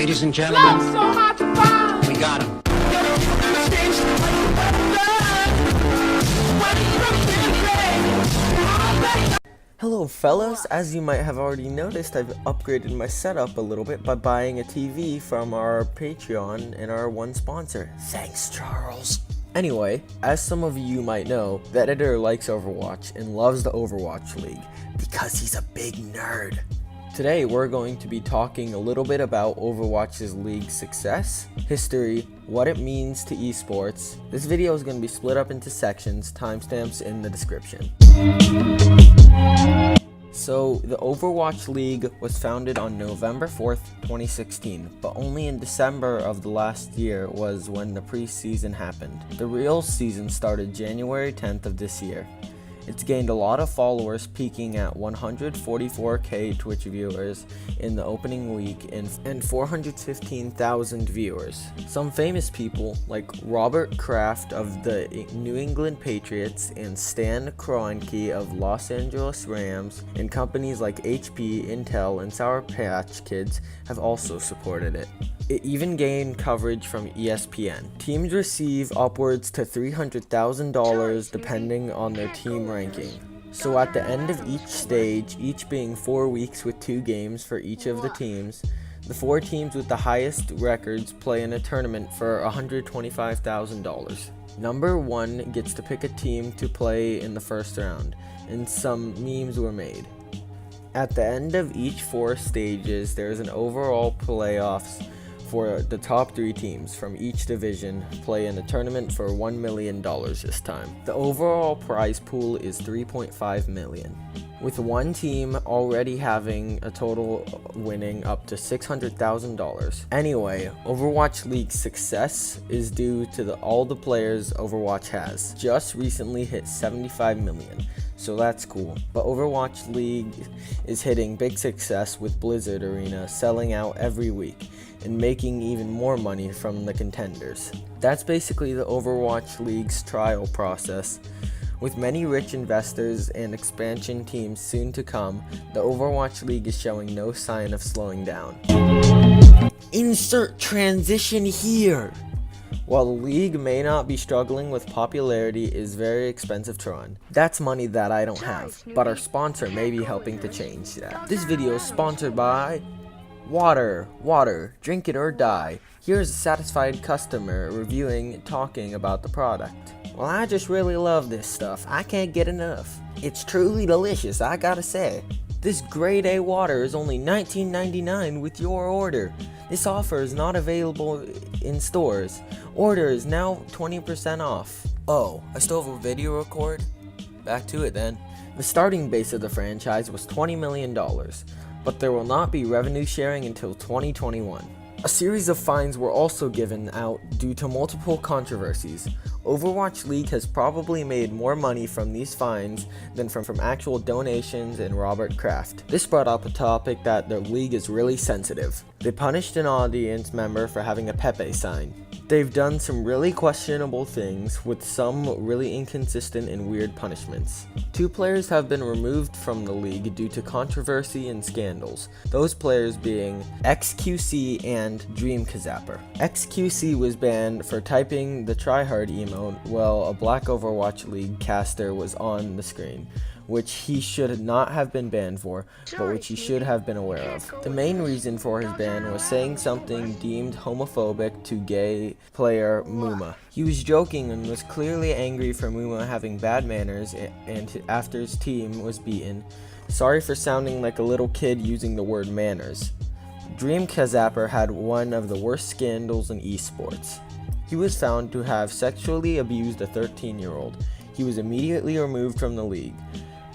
Ladies and gentlemen, So hard to find. we got him. Hello fellas, as you might have already noticed, I've upgraded my setup a little bit by buying a TV from our Patreon and our one sponsor. Thanks, Charles. Anyway, as some of you might know, the editor likes Overwatch and loves the Overwatch League because he's a big nerd. Today we're going to be talking a little bit about Overwatch's league success, history, what it means to esports. This video is going to be split up into sections, timestamps in the description. So, the Overwatch League was founded on November 4th, 2016, but only in December of the last year was when the preseason happened. The real season started January 10th of this year. It's gained a lot of followers, peaking at 144k Twitch viewers in the opening week and 415,000 viewers. Some famous people like Robert Kraft of the New England Patriots and Stan Kroenke of Los Angeles Rams and companies like HP, Intel, and Sour Patch Kids have also supported it. It even gained coverage from ESPN. Teams receive upwards to $300,000 depending on their team ranking. So at the end of each stage, each being 4 weeks with 2 games for each of the teams, the 4 teams with the highest records play in a tournament for $125,000. Number 1 gets to pick a team to play in the first round, and some memes were made. At the end of each 4 stages, there is an overall playoffs for the top 3 teams from each division play in a tournament for $1 million this time. The overall prize pool is $3.5 million, with one team already having a total winning up to $600,000. Anyway, Overwatch League's success is due to all the players Overwatch has. Just recently hit 75 million. So that's cool. But Overwatch League is hitting big success with Blizzard Arena selling out every week and making even more money from the contenders. That's basically the Overwatch League's trial process. With many rich investors and expansion teams soon to come, the Overwatch League is showing no sign of slowing down. Insert transition here! While the league may not be struggling with popularity, it is very expensive to run. That's money that I don't have, but our sponsor may be helping to change that. This video is sponsored by Water. Water. Drink it or die. Here's a satisfied customer reviewing and talking about the product. Well, I just really love this stuff. I can't get enough. It's truly delicious, I gotta say. This grade A water is only $19.99 with your order. This offer is not available in stores. Order is now 20% off. Oh, I still have a video record? Back to it then. The starting base of the franchise was $20 million, but there will not be revenue sharing until 2021. A series of fines were also given out due to multiple controversies. Overwatch League has probably made more money from these fines than from actual donations and Robert Kraft. This brought up a topic that the league is really sensitive. They punished an audience member for having a Pepe sign. They've done some really questionable things with some really inconsistent and weird punishments. 2 players have been removed from the league due to controversy and scandals, those players being XQC and Dreamkazapper. XQC was banned for typing the tryhard emote while a Black Overwatch League caster was on the screen, which he should not have been banned for, but which he should have been aware of. The main reason for his ban was saying something deemed homophobic to gay player Muma. He was joking and was clearly angry for Muma having bad manners, and after his team was beaten, sorry for sounding like a little kid using the word manners. Dreamkazapper had one of the worst scandals in esports. He was found to have sexually abused a 13-year-old. He was immediately removed from the league.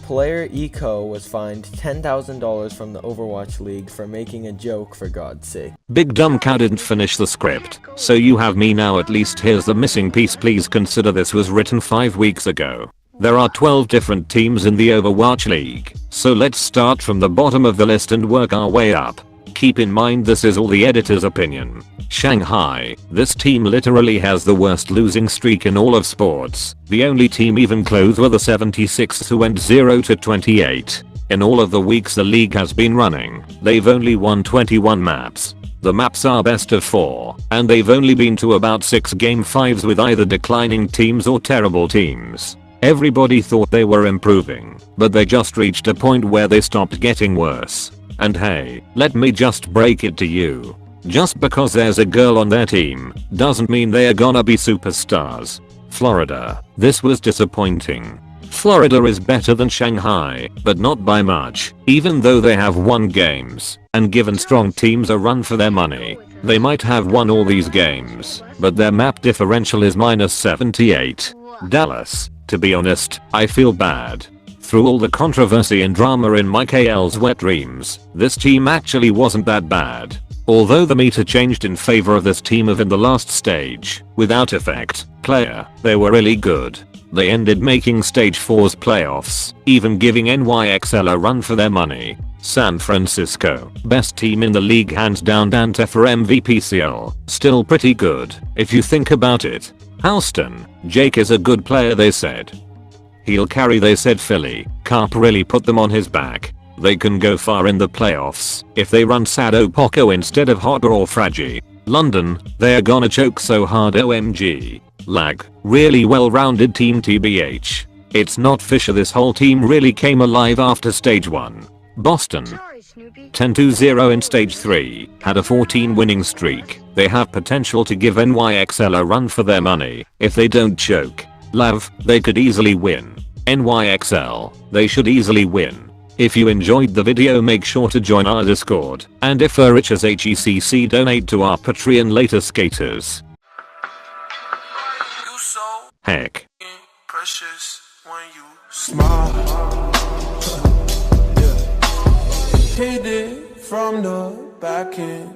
Player Eco was fined $10,000 from the Overwatch League for making a joke, for God's sake. Big dumb cow didn't finish the script, so you have me now. At least here's the missing piece. Please consider this was written 5 weeks ago. There are 12 different teams in the Overwatch League, so let's start from the bottom of the list and work our way up. Keep in mind this is all the editor's opinion. Shanghai. This team literally has the worst losing streak in all of sports. The only team even close were the 76ers, who went 0-28. In all of the weeks the league has been running, they've only won 21 maps. The maps are best of 4, and they've only been to about 6 game 5s with either declining teams or terrible teams. Everybody thought they were improving, but they just reached a point where they stopped getting worse. And hey, let me just break it to you. Just because there's a girl on their team, doesn't mean they are gonna be superstars. Florida, this was disappointing. Florida is better than Shanghai, but not by much, even though they have won games, and given strong teams a run for their money. They might have won all these games, but their map differential is -78. Dallas, to be honest, I feel bad. Through all the controversy and drama in Michael's wet dreams, this team actually wasn't that bad. Although the meter changed in favor of this team in the last stage, without effect, player, they were really good. They ended making stage 4's playoffs, even giving NYXL a run for their money. San Francisco, best team in the league hands down. Dante for MVPCL, still pretty good, if you think about it. Houston, Jake is a good player they said. He'll carry they said. Philly, Carp really put them on his back. They can go far in the playoffs if they run Sado Poco instead of Hopper or Fragi. London, they're gonna choke so hard OMG. Lag, really well-rounded team TBH. It's not Fisher, this whole team really came alive after stage 1. Boston, 10-0 in stage 3, had a 14 winning streak. They have potential to give NYXL a run for their money if they don't choke. Lav, they could easily win. NYXL, they should easily win. If you enjoyed the video, make sure to join our Discord, and if you're rich as HECC, donate to our Patreon later, skaters. Heck. Precious when you smile. Hit it from the back end.